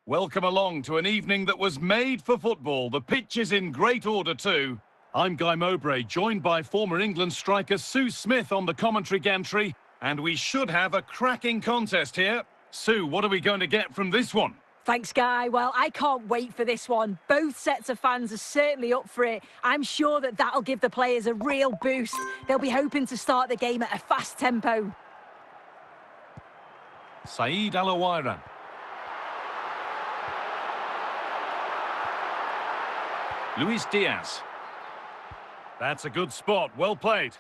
Welcome along to an evening that was made for football. The pitch is in great order too. I'm Guy Mowbray, joined by former England striker Sue Smith on the commentary gantry, and we should have a cracking contest here. Sue, what are we going to get from this one? Thanks, Guy. Well, I can't wait for this one. Both sets of fans are certainly up for it. I'm sure that'll give the players a real boost. They'll be hoping to start the game at a fast tempo. Saeed Alawairan. Luis Diaz. That's a good spot. Well played.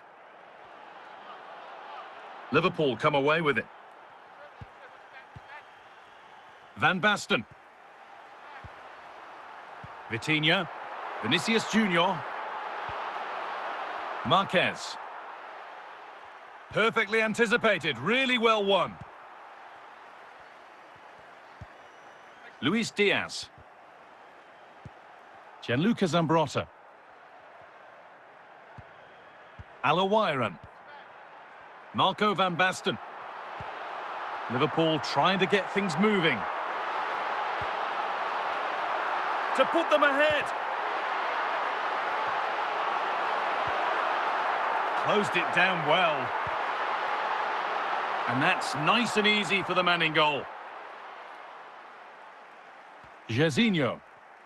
Liverpool come away with it. Van Basten. Vitinha. Vinicius Junior. Marquez. Perfectly anticipated. Really well won. Luis Diaz. Gianluca Zambrotta. Alawairan. Marco Van Basten. Liverpool trying to get things moving. To put them ahead. Closed it down well. And that's nice and easy for the man in goal. Jairzinho.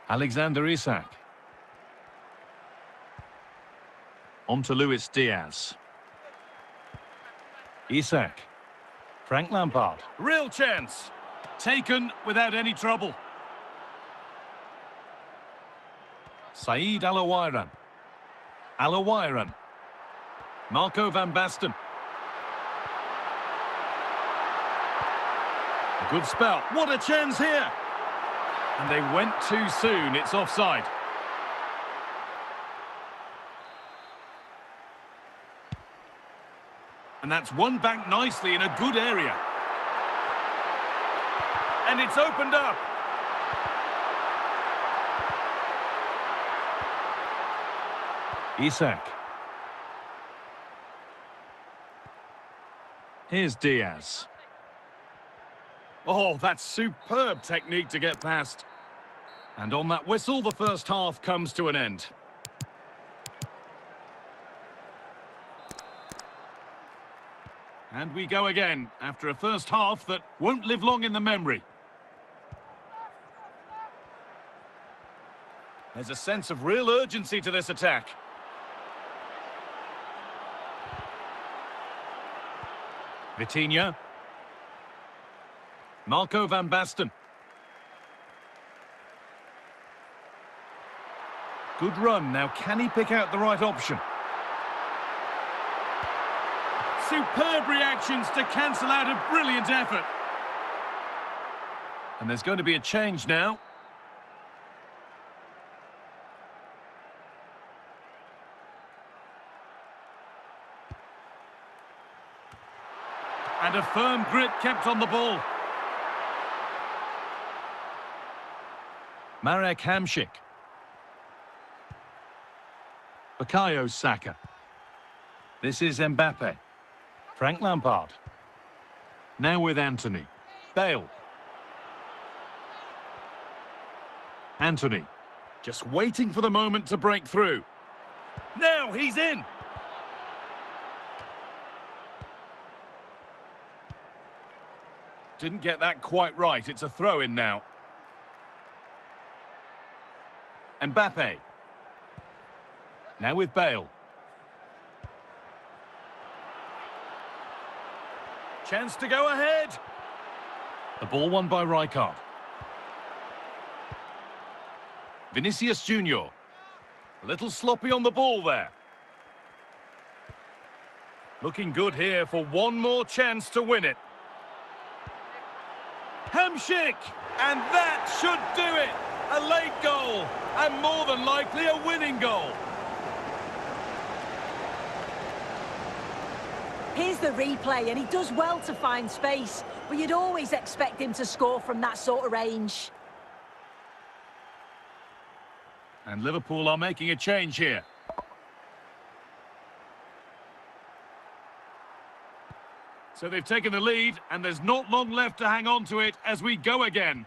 Alexander Isak. On to Luis Diaz. Isak. Frank Lampard. Real chance. Taken without any trouble. Saeed Alawairan. Alawairan. Marco Van Basten. A good spell. What a chance here. And they went too soon. It's offside. And that's won back nicely in a good area. And it's opened up. Isak. Here's Diaz. Oh, that's superb technique to get past. And on that whistle, the first half comes to an end. And we go again, after a first half that won't live long in the memory. There's a sense of real urgency to this attack. Vitinha. Marco Van Basten. Good run. Now, can he pick out the right option? Superb reactions to cancel out a brilliant effort. And there's going to be a change now. And a firm grip kept on the ball. Marek Hamšík. Bukayo Saka. This is Mbappe. Frank Lampard. Now with Anthony. Bale. Anthony. Just waiting for the moment to break through. Now he's in. Didn't get that quite right. It's a throw-in now. Mbappe. Now with Bale. Chance to go ahead. The ball won by Rijkaard. Vinicius Junior. A little sloppy on the ball there. Looking good here for one more chance to win it. Hamšík! And that should do it! A late goal, and more than likely a winning goal. Here's the replay, and he does well to find space, but you'd always expect him to score from that sort of range. And Liverpool are making a change here. So they've taken the lead, and there's not long left to hang on to it as we go again.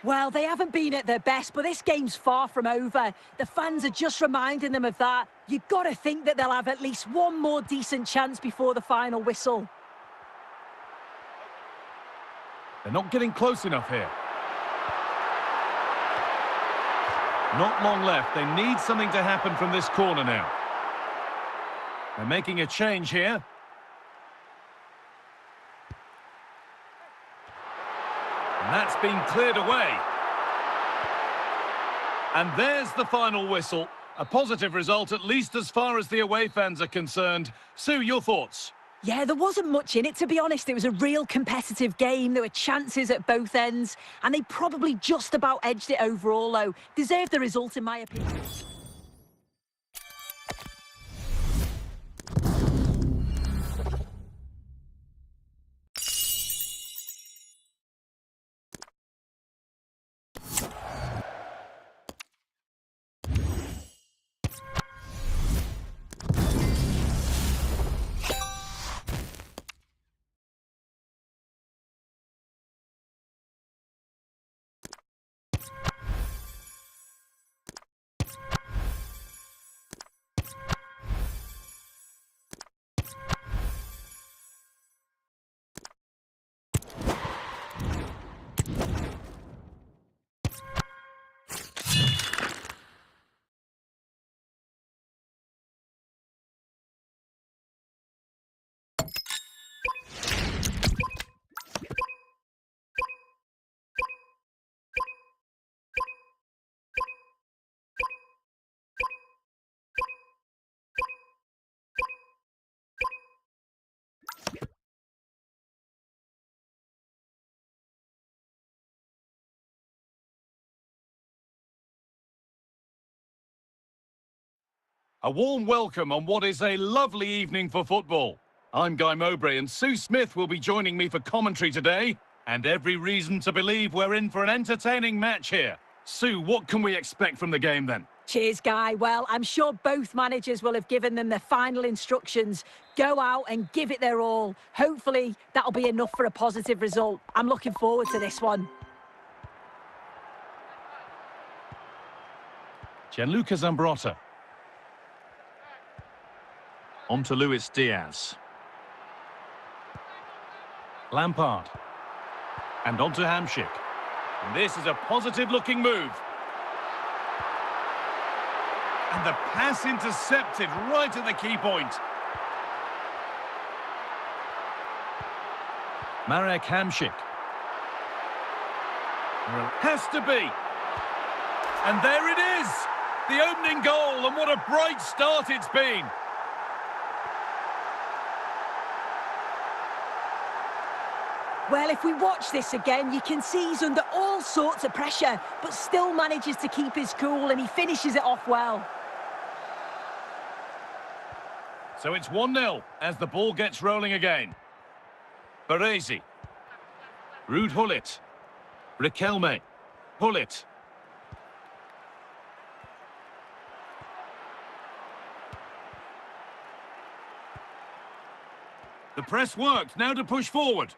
Well, they haven't been at their best, but this game's far from over. The fans are just reminding them of that. You've got to think that they'll have at least one more decent chance before the final whistle. They're not getting close enough here. Not long left. They need something to happen from this corner now. They're making a change here. And that's been cleared away. And there's the final whistle. A positive result, at least as far as the away fans are concerned. Sue, your thoughts? Yeah, there wasn't much in it, to be honest. It was a real competitive game. There were chances at both ends, and they probably just about edged it overall, though. Deserved the result, in my opinion. A warm welcome on what is a lovely evening for football. I'm Guy Mowbray and Sue Smith will be joining me for commentary today. And every reason to believe we're in for an entertaining match here. Sue, what can we expect from the game then? Cheers, Guy. Well, I'm sure both managers will have given them their final instructions. Go out and give it their all. Hopefully, that'll be enough for a positive result. I'm looking forward to this one. Gianluca Zambrotta. On to Luis Diaz. Lampard. And on to Hamšík. And this is a positive-looking move. And the pass intercepted right at the key point. Marek Hamšík. Well, it has to be. And there it is. The opening goal, and what a bright start it's been. Well, if we watch this again, you can see he's under all sorts of pressure, but still manages to keep his cool, and he finishes it off well. So it's 1-0 as the ball gets rolling again. Baresi. Ruud Gullit. Riquelme. Gullit. The press worked, now to push forward.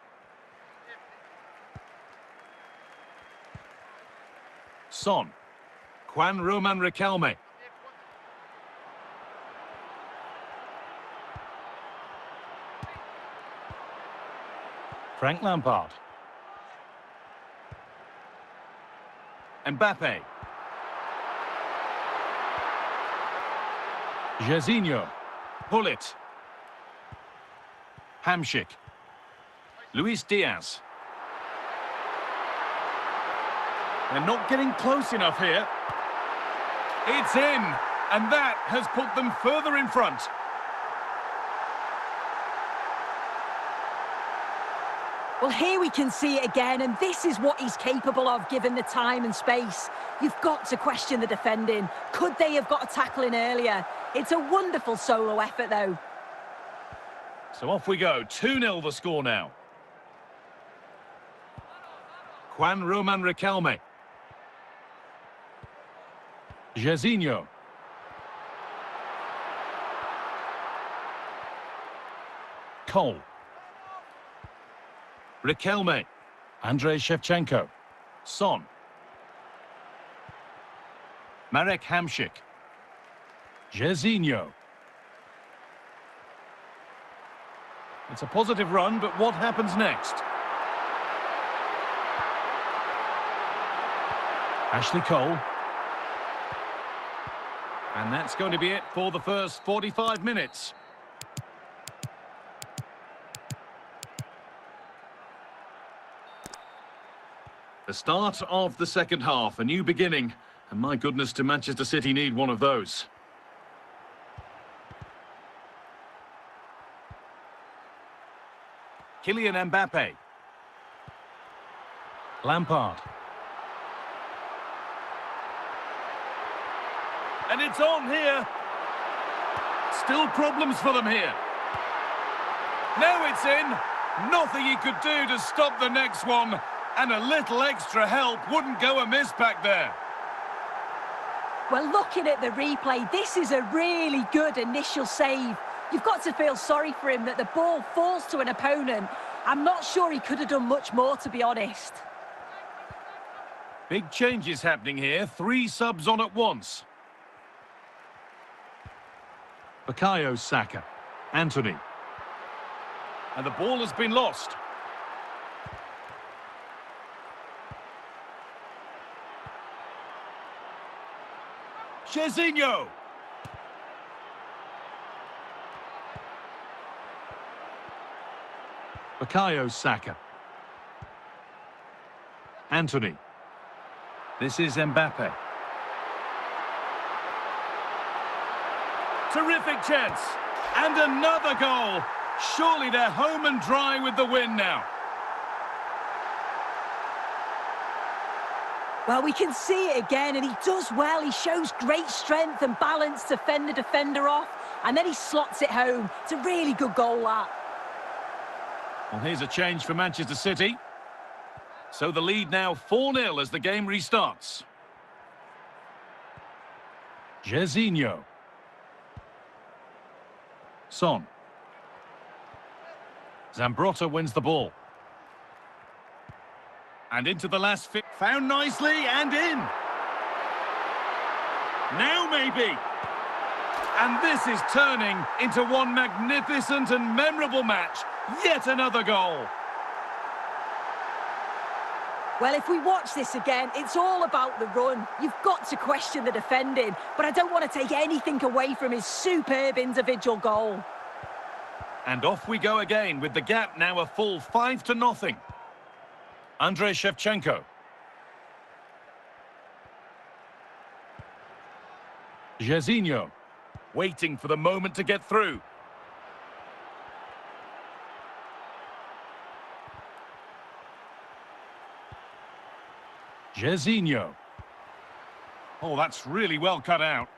Son. Juan Roman Riquelme. Frank Lampard. Mbappe. Jairzinho. Gullit. Hamšík. Luis Diaz. They're not getting close enough here. It's in, and that has put them further in front. Well, here we can see it again, and this is what he's capable of given the time and space. You've got to question the defending. Could they have got a tackle in earlier? It's a wonderful solo effort, though. So off we go. 2-0 the score now. Juan Roman Riquelme. Jairzinho. Cole. Riquelme. Andrei Shevchenko. Son. Marek Hamšík. Jairzinho. It's a positive run, but what happens next? Ashley Cole. And that's going to be it for the first 45 minutes. The start of the second half, a new beginning. And my goodness, do Manchester City need one of those. Kylian Mbappe. Lampard. And it's on here. Still problems for them here. Now it's in. Nothing he could do to stop the next one. And a little extra help wouldn't go amiss back there. Well, looking at the replay, this is a really good initial save. You've got to feel sorry for him that the ball falls to an opponent. I'm not sure he could have done much more, to be honest. Big changes happening here. 3 subs on at once. Bukayo Saka. Anthony. And the ball has been lost. Jairzinho. Bukayo Saka. Anthony. This is Mbappe. Terrific chance. And another goal. Surely they're home and dry with the win now. Well, we can see it again, and he does well. He shows great strength and balance to fend the defender off, and then he slots it home. It's a really good goal, that. Well, here's a change for Manchester City. So the lead now 4-0 as the game restarts. Jairzinho. Son. Zambrotta wins the ball. And into the last fit. Found nicely and in. Now maybe. And this is turning into one magnificent and memorable match. Yet another goal. Well, if we watch this again, it's all about the run. You've got to question the defending, but I don't want to take anything away from his superb individual goal. And off we go again with the gap now a full 5-0. Andrei Shevchenko. Jairzinho. Waiting for the moment to get through. Jairzinho. Oh, that's really well cut out.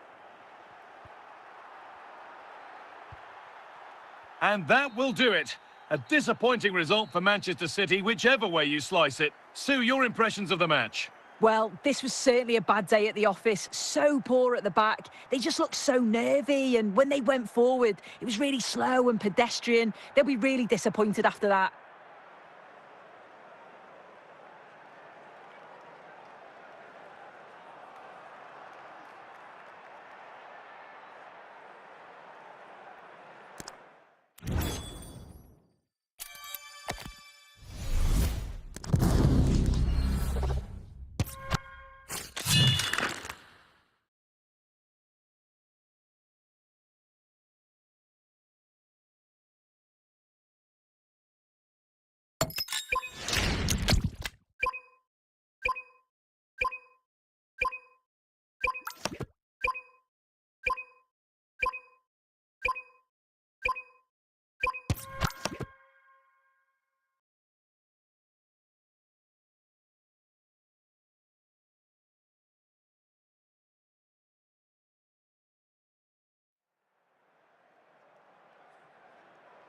And that will do it. A disappointing result for Manchester City, whichever way you slice it. Sue, your impressions of the match? Well, this was certainly a bad day at the office. So poor at the back. They just looked so nervy, and when they went forward, it was really slow and pedestrian. They'll be really disappointed after that.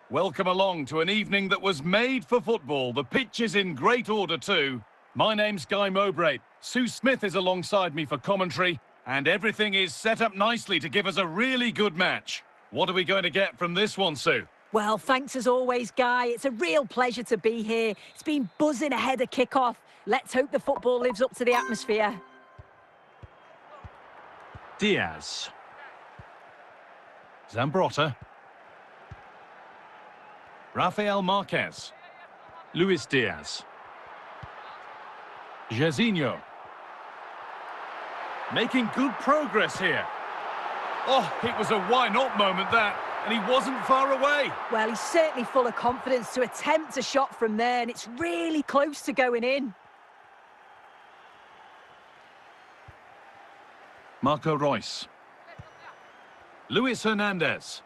Welcome along to an evening that was made for football. The pitch is in great order too. My name's Guy Mowbray. Sue Smith is alongside me for commentary, and everything is set up nicely to give us a really good match. What are we going to get from this one, Sue? Well, thanks as always, Guy. It's a real pleasure to be here. It's been buzzing ahead of kick-off. Let's hope the football lives up to the atmosphere. Diaz. Zambrotta. Rafael Marquez. Luis Diaz. Jairzinho. Making good progress here. Oh, it was a why-not moment, that, and he wasn't far away. Well, he's certainly full of confidence to attempt a shot from there, and it's really close to going in. Marco Reus. Luis Hernandez.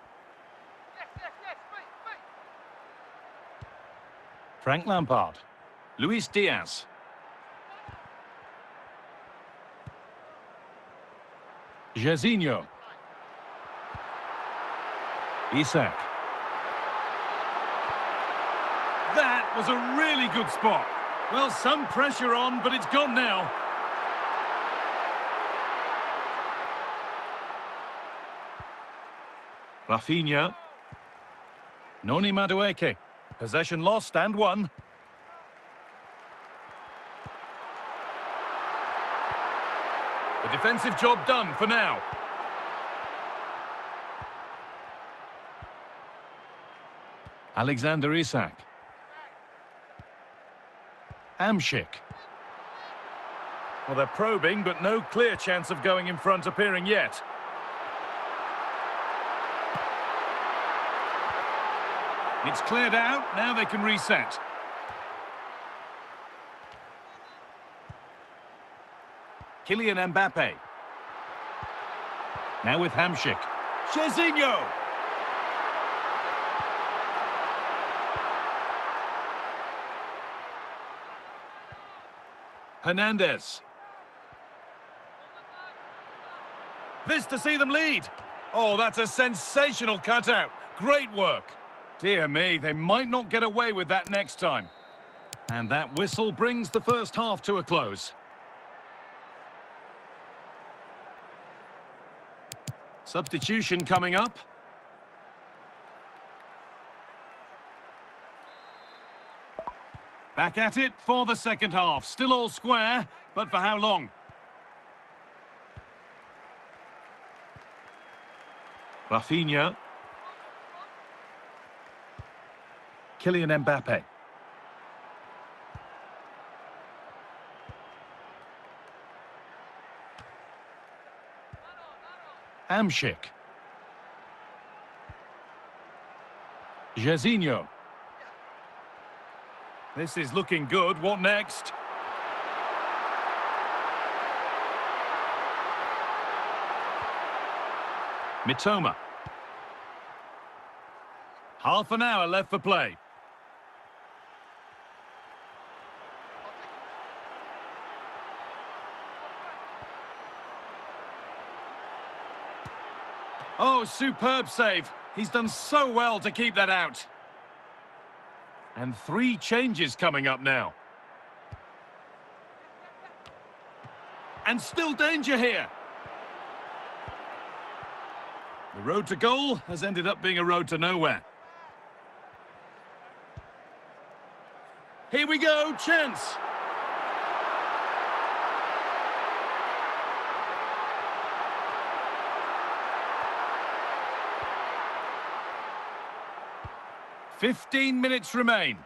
Frank Lampard. Luis Diaz. Jairzinho. Isak. That was a really good spot. Well, some pressure on, but it's gone now. Rafinha. Noni Madueke. Possession lost and won. The defensive job done for now. Alexander Isak. Hamšík. Well, they're probing, but no clear chance of going in front appearing yet. It's cleared out, now they can reset. Kylian Mbappe. Now with Hamšík. Jairzinho! Hernandez. This to see them lead. Oh, that's a sensational cutout. Great work. Dear me, they might not get away with that next time. And that whistle brings the first half to a close. Substitution coming up. Back at it for the second half. Still all square, but for how long? Rafinha. Kylian Mbappe. Hamšík. Jairzinho. This is looking good. What next? Mitoma. Half an hour left for play. Oh, superb save. He's done so well to keep that out. And 3 changes coming up now. And still danger here. The road to goal has ended up being a road to nowhere. Here we go, chance. "15 minutes remain.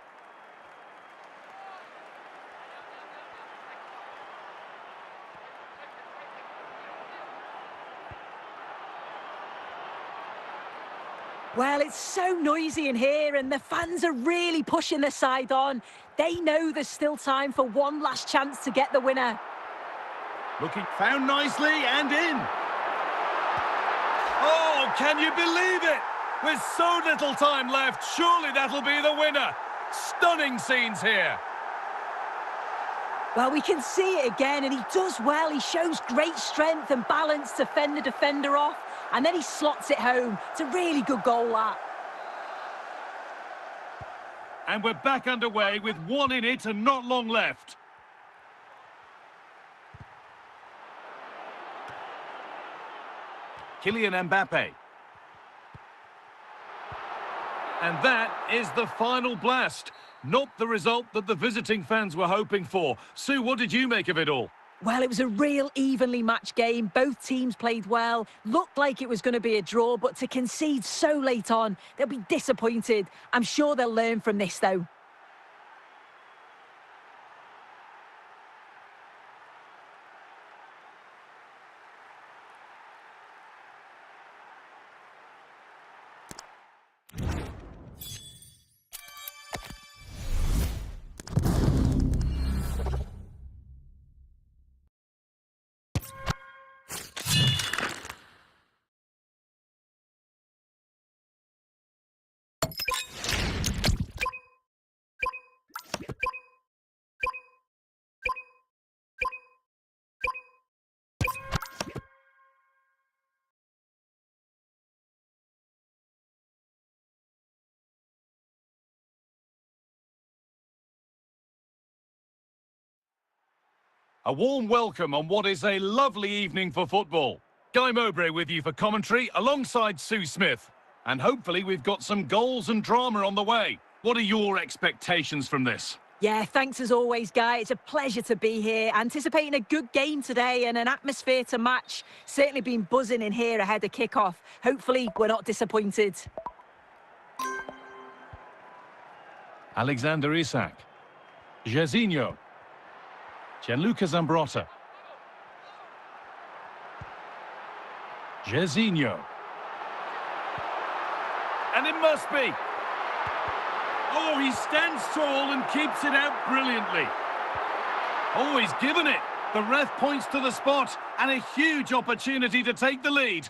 Well, it's so noisy in here and the fans are really pushing their side on. They know there's still time for one last chance to get the winner. Looking found nicely and in. Oh, can you believe it? With so little time left, surely that'll be the winner. Stunning scenes here. Well, we can see it again, and he does well. He shows great strength and balance to fend the defender off, and then he slots it home. It's a really good goal, that. And we're back underway with 1 in it and not long left. Kylian Mbappe. And that is the final blast. Not the result that the visiting fans were hoping for. Sue, what did you make of it all? Well, it was a real evenly matched game. Both teams played well. Looked like it was going to be a draw, but to concede so late on, they'll be disappointed. I'm sure they'll learn from this, though. A warm welcome on what is a lovely evening for football. Guy Mowbray with you for commentary alongside Sue Smith. And hopefully we've got some goals and drama on the way. What are your expectations from this? Yeah, thanks as always, Guy. It's a pleasure to be here. Anticipating a good game today and an atmosphere to match. Certainly been buzzing in here ahead of kick-off. Hopefully we're not disappointed. Alexander Isak. Jairzinho. Gianluca Zambrotta. Jairzinho. And it must be. Oh, he stands tall and keeps it out brilliantly. Oh, he's given it. The ref points to the spot and a huge opportunity to take the lead.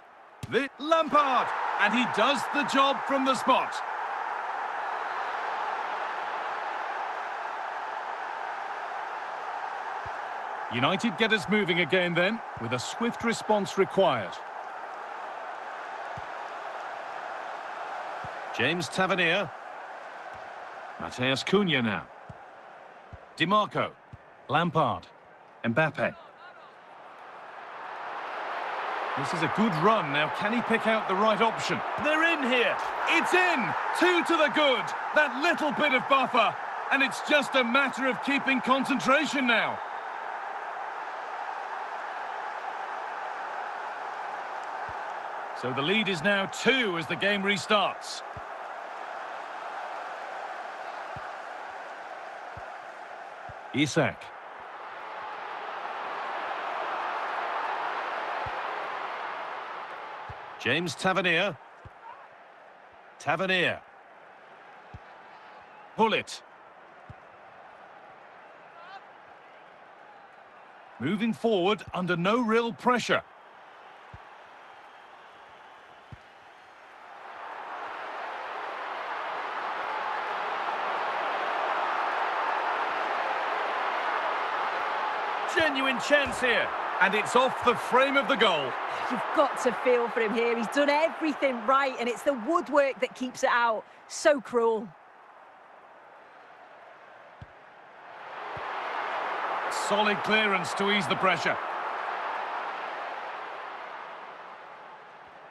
Lampard, and he does the job from the spot. United get us moving again then, with a swift response required. James Tavernier. Mateus Cunha now. Di Marco. Lampard. Mbappe. This is a good run. Now, can he pick out the right option? They're in here. It's in. 2 to the good. That little bit of buffer. And it's just a matter of keeping concentration now. So the lead is now 2 as the game restarts. Isak. James Tavernier. Tavernier. Bullet. Moving forward under no real pressure. Genuine chance here, and it's off the frame of the goal. You've got to feel for him here. He's done everything right, and it's the woodwork that keeps it out. So cruel. Solid clearance to ease the pressure.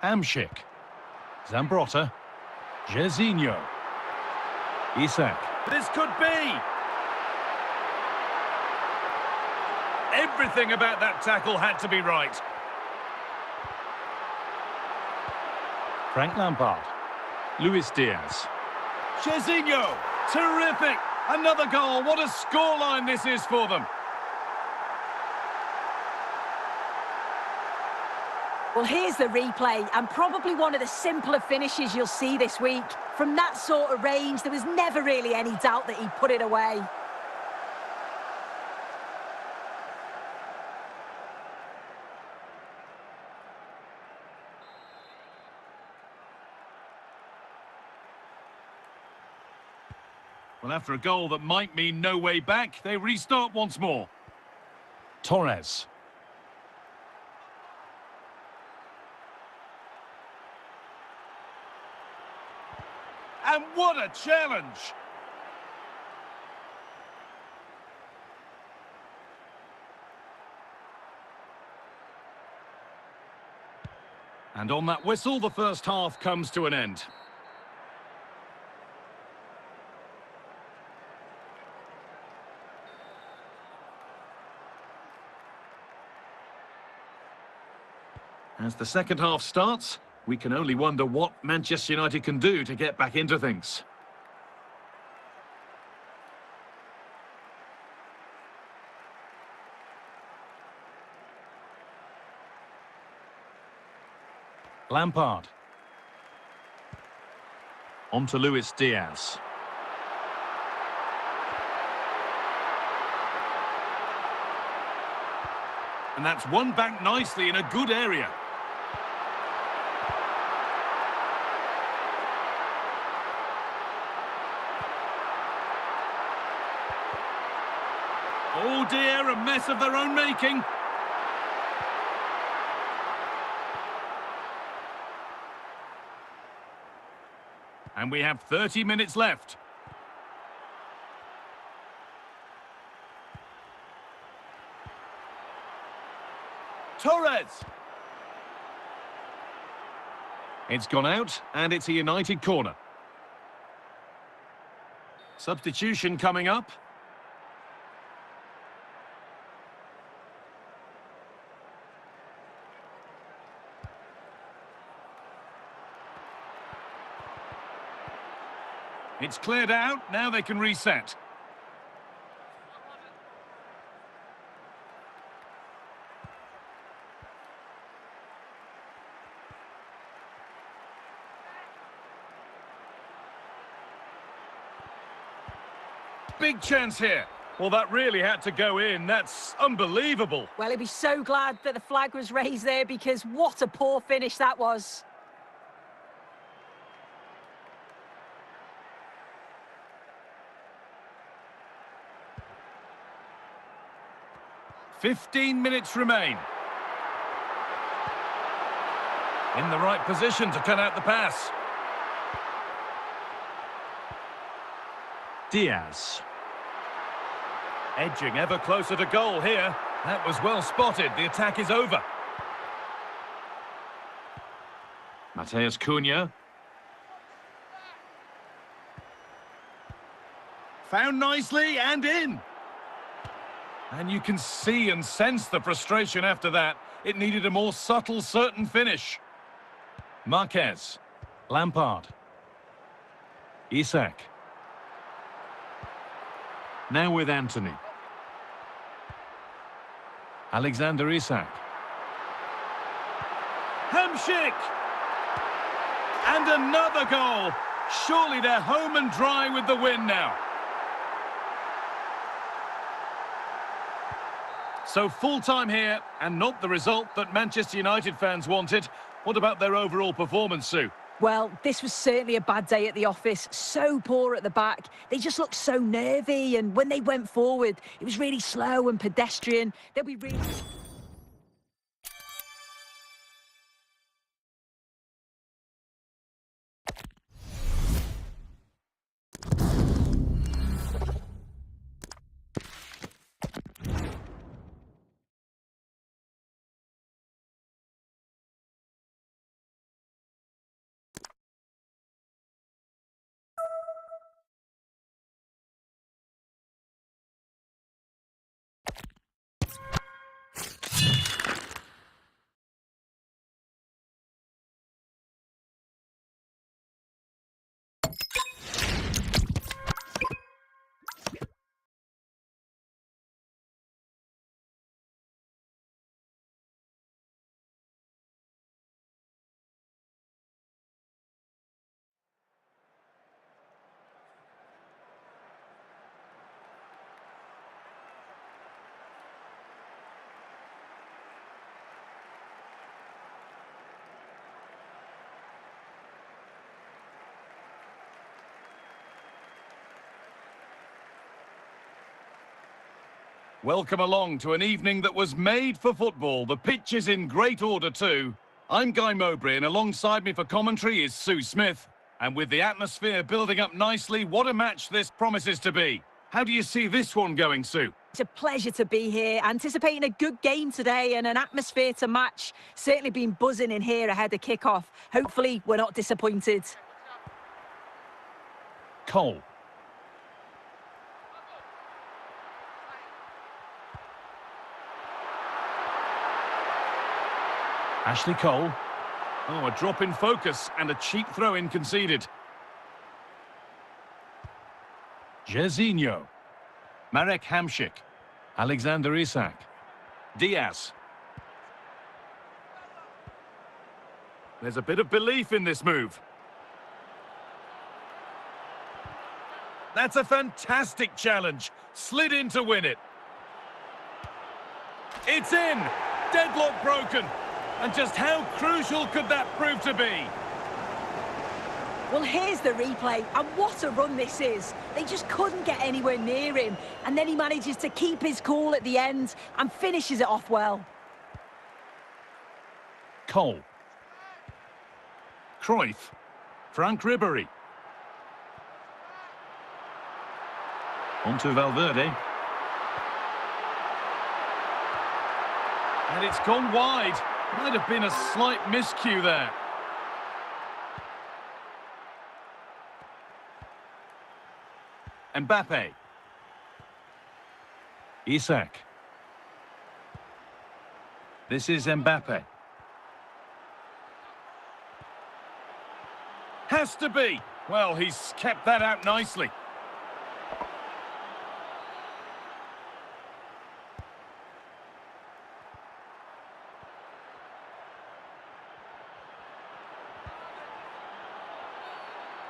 Amshik. Zambrotta. Jairzinho. Isak. This could be. Everything about that tackle had to be right. Frank Lampard. Luis Diaz. Jairzinho. Terrific. Another goal. What a scoreline this is for them. Well, here's the replay, and probably one of the simpler finishes you'll see this week. From that sort of range, there was never really any doubt that he'd put it away. Well, after a goal that might mean no way back, they restart once more. Torres. And what a challenge! And on that whistle, the first half comes to an end. As the second half starts, we can only wonder what Manchester United can do to get back into things. Lampard. On to Luis Diaz. And that's won back nicely in a good area. Oh dear, a mess of their own making. And we have 30 minutes left. Torres! It's gone out, and it's a United corner. Substitution coming up. It's cleared out, now they can reset. Big chance here. Well, that really had to go in. That's unbelievable. Well, he'd be so glad that the flag was raised there, because what a poor finish that was. "15 minutes remain. In the right position to cut out the pass. Diaz. Edging ever closer to goal here. That was well spotted. The attack is over. Mateus Cunha. Found nicely and in. And you can see and sense the frustration after that. It needed a more subtle, certain finish. Marquez. Lampard. Isak. Now with Anthony. Alexander Isak. Hamsik! And another goal. Surely they're home and dry with the win now. So full-time here, and not the result that Manchester United fans wanted. What about their overall performance, Sue? Well, this was certainly a bad day at the office. So poor at the back. They just looked so nervy, and when they went forward, it was really slow and pedestrian. They'll be really... Welcome along to an evening that was made for football. The pitch is in great order too. I'm Guy Mowbray, and alongside me for commentary is Sue Smith. And with the atmosphere building up nicely, what a match this promises to be. How do you see this one going, Sue? It's a pleasure to be here, anticipating a good game today and an atmosphere to match. Certainly been buzzing in here ahead of kick-off. Hopefully we're not disappointed. Cole. Ashley Cole. Oh, a drop in focus and a cheap throw-in conceded. Jezinho. Marek Hamšík. Alexander Isak. Diaz. There's a bit of belief in this move. That's a fantastic challenge. Slid in to win it. It's in. Deadlock broken. And just how crucial could that prove to be? Well, here's the replay, and what a run this is. They just couldn't get anywhere near him, and then he manages to keep his cool at the end and finishes it off well. Cole. Cruyff. Frank Ribery. On to Valverde. And it's gone wide. Might have been a slight miscue there. Mbappe. Isak. This is Mbappe. Has to be. Well, he's kept that out nicely.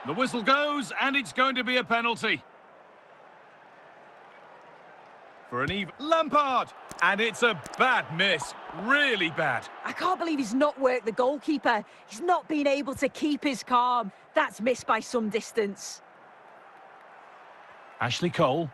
The whistle goes, and it's going to be a penalty. For an even Lampard, and it's a bad miss, really bad. I can't believe he's not worked the goalkeeper. He's not been able to keep his calm. That's missed by some distance. Ashley Cole.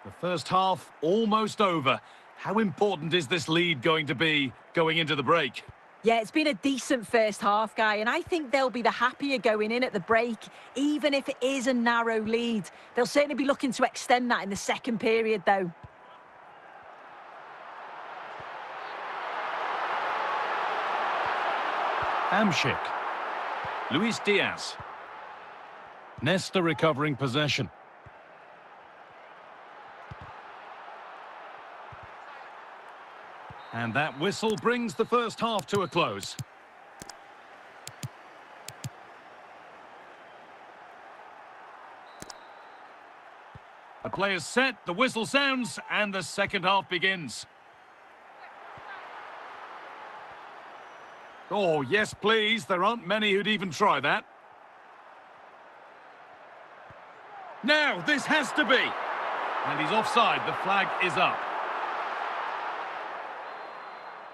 The first half almost over. How important is this lead going to be going into the break? Yeah, it's been a decent first half, Guy, and I think they'll be the happier going in at the break, even if it is a narrow lead. They'll certainly be looking to extend that in the second period, though. Hamšík. Luis Diaz. Nesta recovering possession. And that whistle brings the first half to a close. The player's set, the whistle sounds, and the second half begins. Oh, yes, please. There aren't many who'd even try that. Now, this has to be. And he's offside. The flag is up.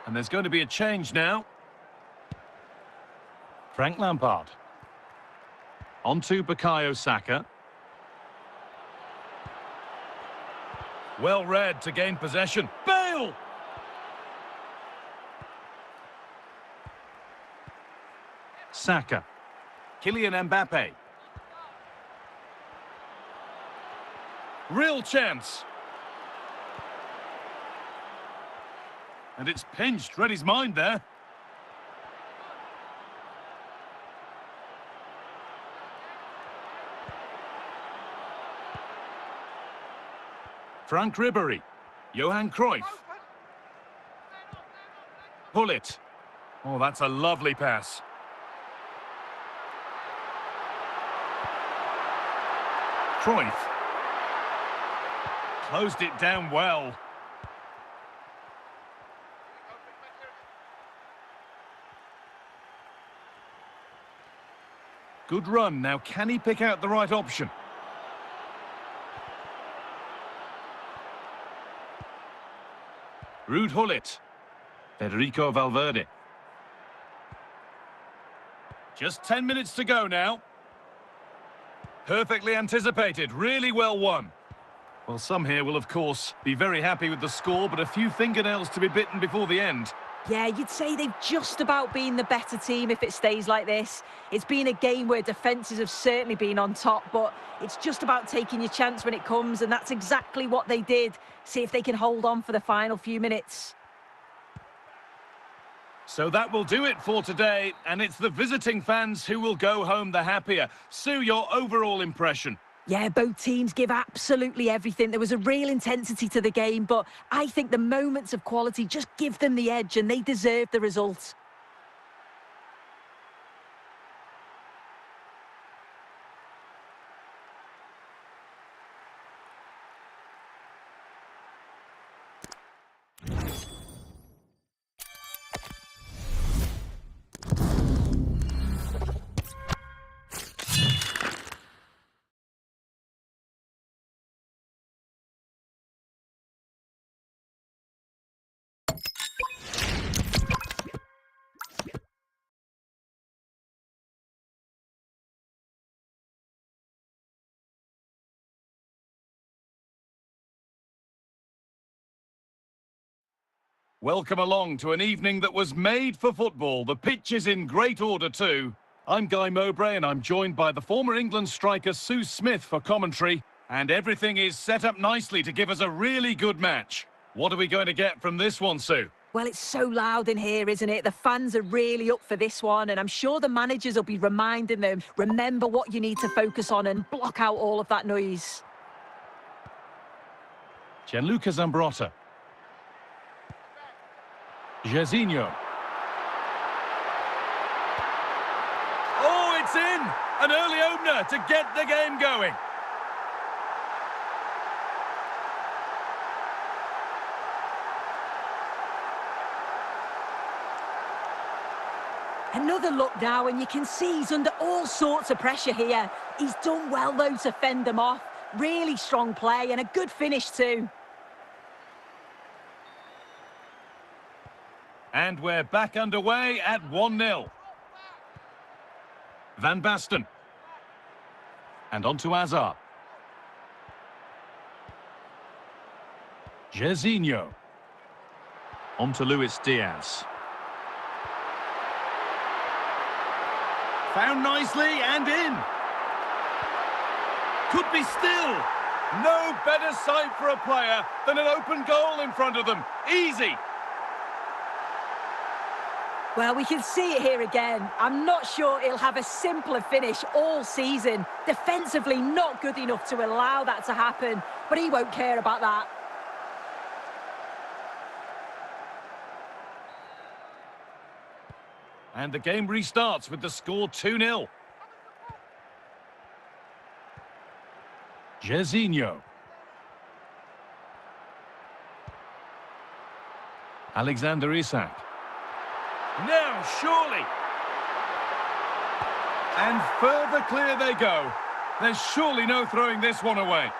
And there's going to be a change now. Frank Lampard. On to Bukayo Saka. Well read to gain possession. Bale! Saka. Kylian Mbappe. Real chance. And it's pinched. Read his mind there. Frank Ribery. Johan Cruyff. Pull it. Oh, that's a lovely pass. Cruyff. Closed it down well. Good run. Now, can he pick out the right option? Ruud Gullit. Federico Valverde. Just 10 minutes to go now. Perfectly anticipated. Really well won. Well, some here will, of course, be very happy with the score, but a few fingernails to be bitten before the end. Yeah, you'd say they've just about been the better team if it stays like this. It's been a game where defences have certainly been on top, but it's just about taking your chance when it comes, and that's exactly what they did. See if they can hold on for the final few minutes. So that will do it for today, and it's the visiting fans who will go home the happier. Sue, your overall impression? Yeah, both teams give absolutely everything. There was a real intensity to the game, but I think the moments of quality just give them the edge and they deserve the result. Welcome along to an evening that was made for football. The pitch is in great order too. I'm Guy Mowbray and I'm joined by the former England striker Sue Smith for commentary. And everything is set up nicely to give us a really good match. What are we going to get from this one, Sue? Well, it's so loud in here, isn't it? The fans are really up for this one, and I'm sure the managers will be reminding them, remember what you need to focus on and block out all of that noise. Gianluca Zambrotta. Jairzinho. Oh, it's in! An early opener to get the game going. Another look now, and you can see he's under all sorts of pressure here. He's done well, though, to fend them off. Really strong play and a good finish, too. And we're back underway at 1-0. Van Basten. And on to Hazard. Jairzinho. On to Luis Diaz. Found nicely and in. Could be still. No better sight for a player than an open goal in front of them. Easy. Well, we can see it here again. I'm not sure he'll have a simpler finish all season. Defensively, not good enough to allow that to happen, but he won't care about that. And the game restarts with the score 2-0. Jairzinho. Alexander Isak. Now, surely. And further clear they go. There's surely no throwing this one away.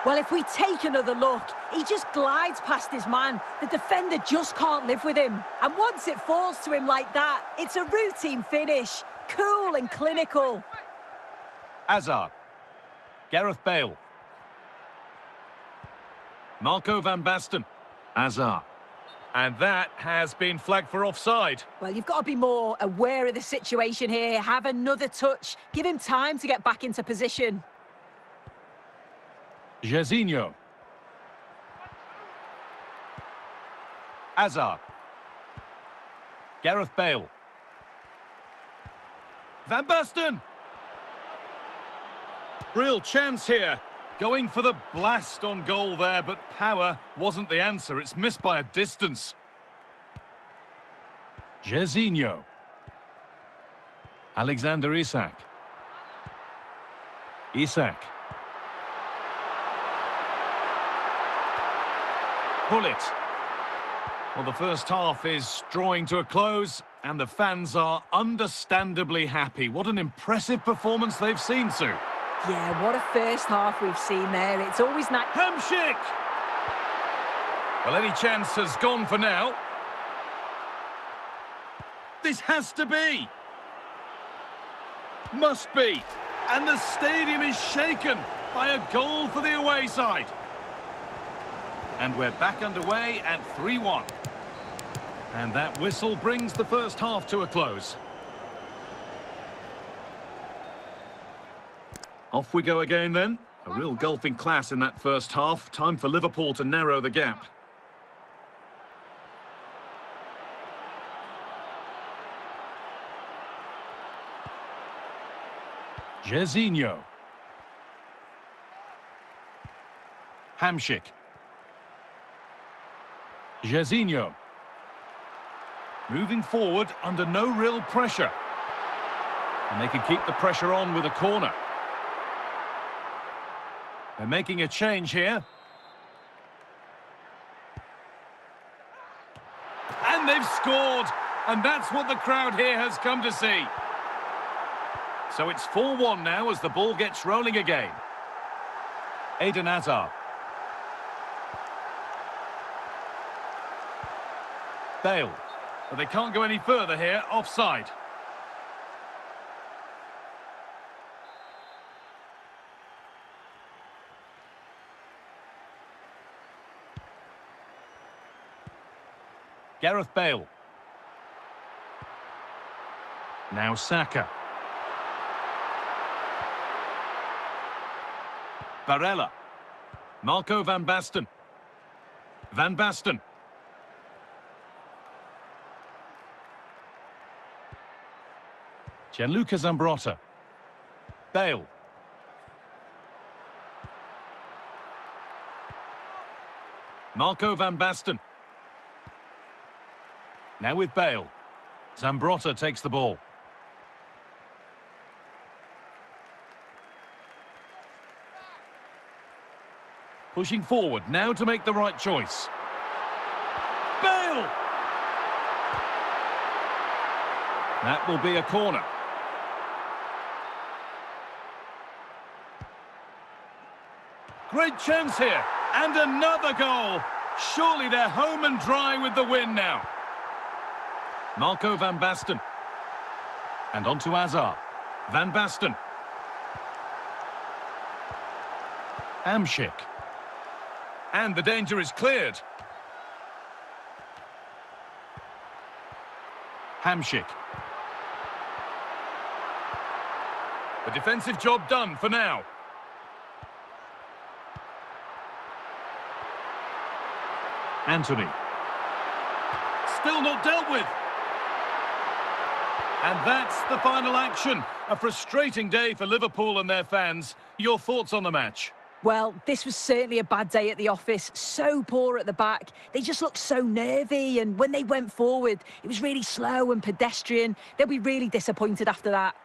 Well, if we take another look, he just glides past his man. The defender just can't live with him. And once it falls to him like that, it's a routine finish. Cool and clinical. Hazard. Gareth Bale. Marco van Basten. Hazard. And that has been flagged for offside. Well, you've got to be more aware of the situation here. Have another touch. Give him time to get back into position. Jairzinho. Hazard. Gareth Bale. Van Basten. Real chance here. Going for the blast on goal there, but power wasn't the answer. It's missed by a distance. Jairzinho. Alexander Isak. Isak. Pull it. Well, the first half is drawing to a close, and the fans are understandably happy. What an impressive performance they've seen, Sue. Yeah, what a first half we've seen there. It's always nice. Hamsik! Well, any chance has gone for now. This has to be. Must be. And the stadium is shaken by a goal for the away side. And we're back underway at 3-1. And that whistle brings the first half to a close. Off we go again then. A real gulfing class in that first half. Time for Liverpool to narrow the gap. Jorginho. Hamšík. Jorginho. Moving forward under no real pressure. And they can keep the pressure on with a corner. They're making a change here. And they've scored. And that's what the crowd here has come to see. So it's 4-1 now as the ball gets rolling again. Eden Hazard. Bale. But they can't go any further here. Offside. Gareth Bale. Now Saka. Barella. Marco van Basten. Van Basten. Gianluca Zambrotta. Bale. Marco van Basten. Now with Bale. Zambrotta takes the ball. Pushing forward now to make the right choice. Bale! That will be a corner. Great chance here. And another goal. Surely they're home and dry with the win now. Marco van Basten. And on to Hazard. Van Basten. Hamšík. And the danger is cleared. Hamšík. The defensive job done for now. Anthony. Still not dealt with. And that's the final action. A frustrating day for Liverpool and their fans. Your thoughts on the match? Well, this was certainly a bad day at the office. So poor at the back. They just looked so nervy, and when they went forward, it was really slow and pedestrian. They'll be really disappointed after that.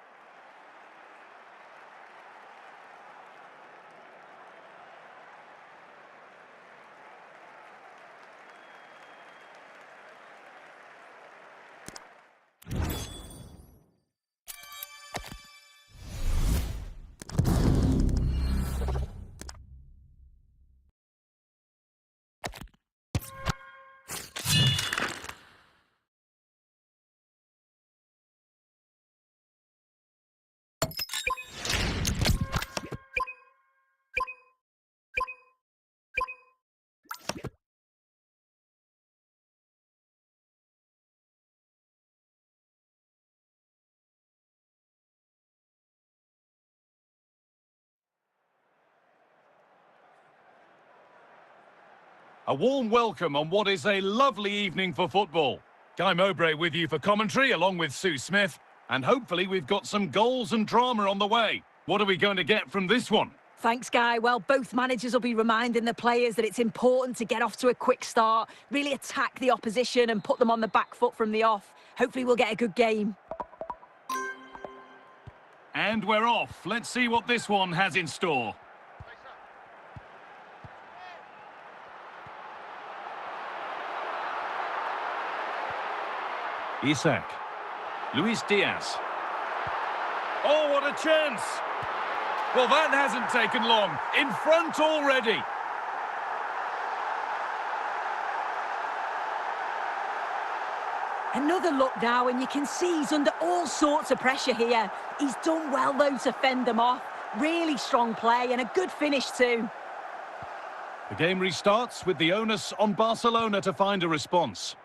A warm welcome on what is a lovely evening for football. Guy Mowbray with you for commentary, along with Sue Smith. And hopefully we've got some goals and drama on the way. What are we going to get from this one? Thanks, Guy. Well, both managers will be reminding the players that it's important to get off to a quick start, really attack the opposition and put them on the back foot from the off. Hopefully we'll get a good game. And we're off. Let's see what this one has in store. Isak. Luis Diaz. Oh, what a chance! Well, that hasn't taken long. In front already. Another look now, and you can see he's under all sorts of pressure here. He's done well, though, to fend them off. Really strong play and a good finish, too. The game restarts with the onus on Barcelona to find a response.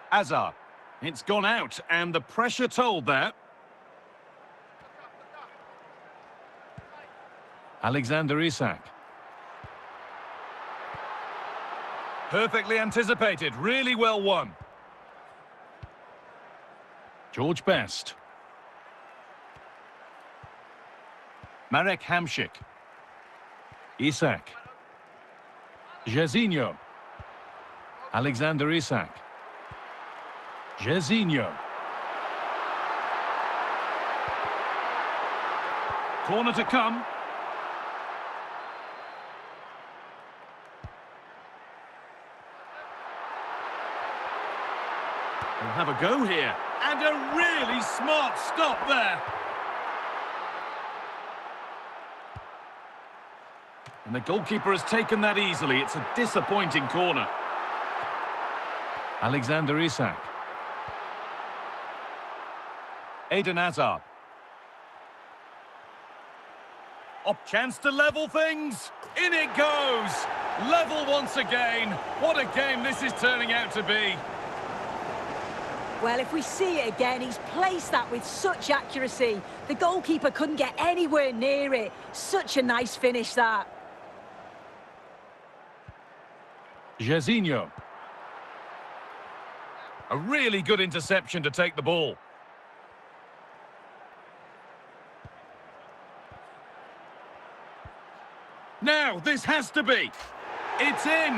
Hazard. It's gone out, and the pressure told that. Alexander Isak. Perfectly anticipated, really well won. George Best. Marek Hamšík. Isak. Jairzinho. Alexander Isak. Jairzinho. Corner to come. We'll have a go here. And a really smart stop there. And the goalkeeper has taken that easily. It's a disappointing corner. Alexander Isak. Eden Hazard. Up chance to level things. In it goes. Level once again. What a game this is turning out to be. Well, if we see it again, he's placed that with such accuracy. The goalkeeper couldn't get anywhere near it. Such a nice finish, that. Jairzinho. A really good interception to take the ball. Now, this has to be. It's in.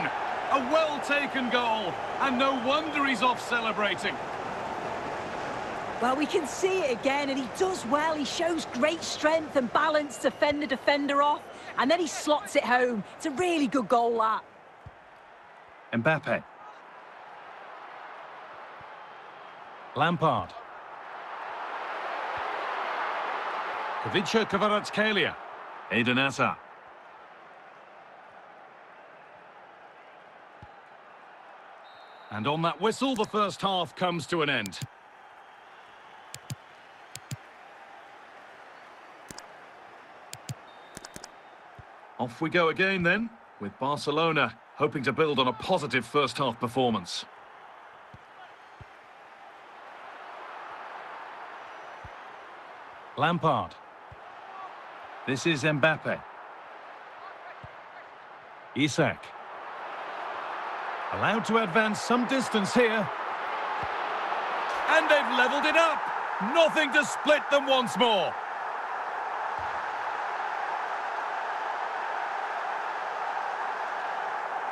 A well-taken goal. And no wonder he's off celebrating. Well, we can see it again, and he does well. He shows great strength and balance to fend the defender off, and then he slots it home. It's a really good goal, that. Mbappe. Lampard. Kavica Kvaratskhelia. Eden Hazard. And on that whistle, the first half comes to an end. Off we go again then, with Barcelona hoping to build on a positive first half performance. Lampard. This is Mbappe. Isak. Allowed to advance some distance here. And they've levelled it up. Nothing to split them once more.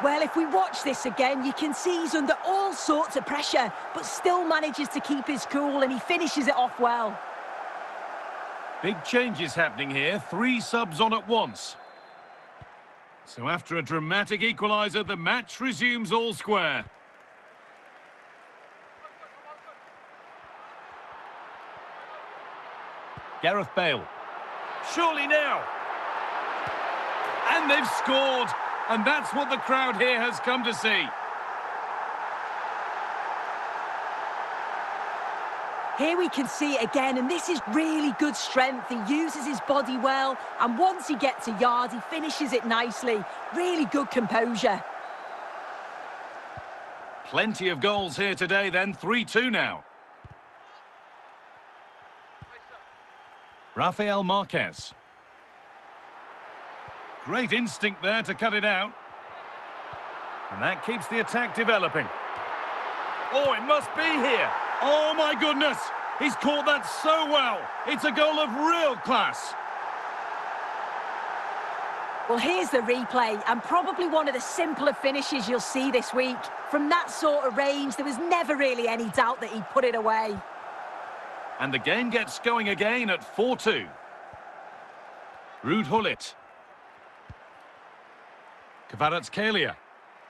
Well, if we watch this again, you can see he's under all sorts of pressure, but still manages to keep his cool, and he finishes it off well. Big changes happening here. 3 subs on at once. So after a dramatic equaliser, the match resumes all square. Gareth Bale. Surely now. And they've scored. And that's what the crowd here has come to see. Here we can see it again, and this is really good strength. He uses his body well, and once he gets a yard, he finishes it nicely. Really good composure. Plenty of goals here today then, 3-2 now. Rafael Marquez. Great instinct there to cut it out. And that keeps the attack developing. Oh, it must be here. Oh, my goodness. He's caught that so well. It's a goal of real class. Well, here's the replay, and probably one of the simpler finishes you'll see this week. From that sort of range, there was never really any doubt that he'd put it away. And the game gets going again at 4-2. Ruud Gullit. Kvaratskhelia.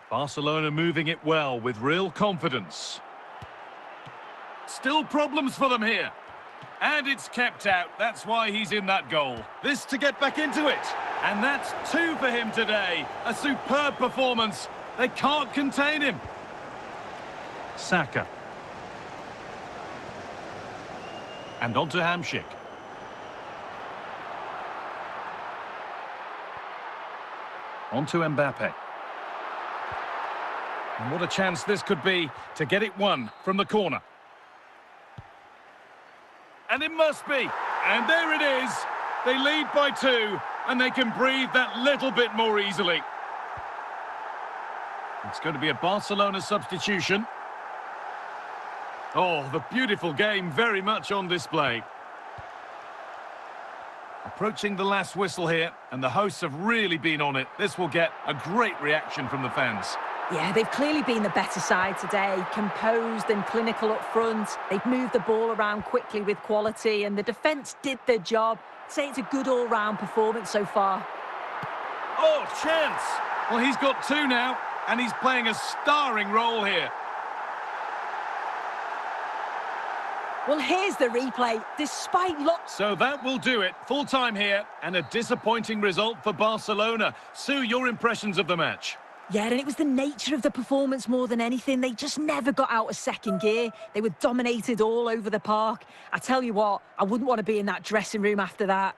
Barcelona moving it well with real confidence. Still problems for them here. And it's kept out. That's why he's in that goal. This to get back into it. And that's 2 for him today. A superb performance. They can't contain him. Saka. And on to Hamšík. On to Mbappe. And what a chance this could be to get it won from the corner. And it must be. And there it is. They lead by 2, and they can breathe that little bit more easily. It's going to be a Barcelona substitution. Oh, the beautiful game very much on display. Approaching the last whistle here, and the hosts have really been on it. This will get a great reaction from the fans. Yeah, they've clearly been the better side today, composed and clinical up front. They've moved the ball around quickly with quality, and the defence did their job. I'd say it's a good all-round performance so far. Oh, chance! Well, he's got two now, and he's playing a starring role here. Well, here's the replay. Despite lots... So that will do it. Full time here, and a disappointing result for Barcelona. Sue, your impressions of the match? Yeah, and it was the nature of the performance more than anything. They just never got out of second gear. They were dominated all over the park. I tell you what, I wouldn't want to be in that dressing room after that.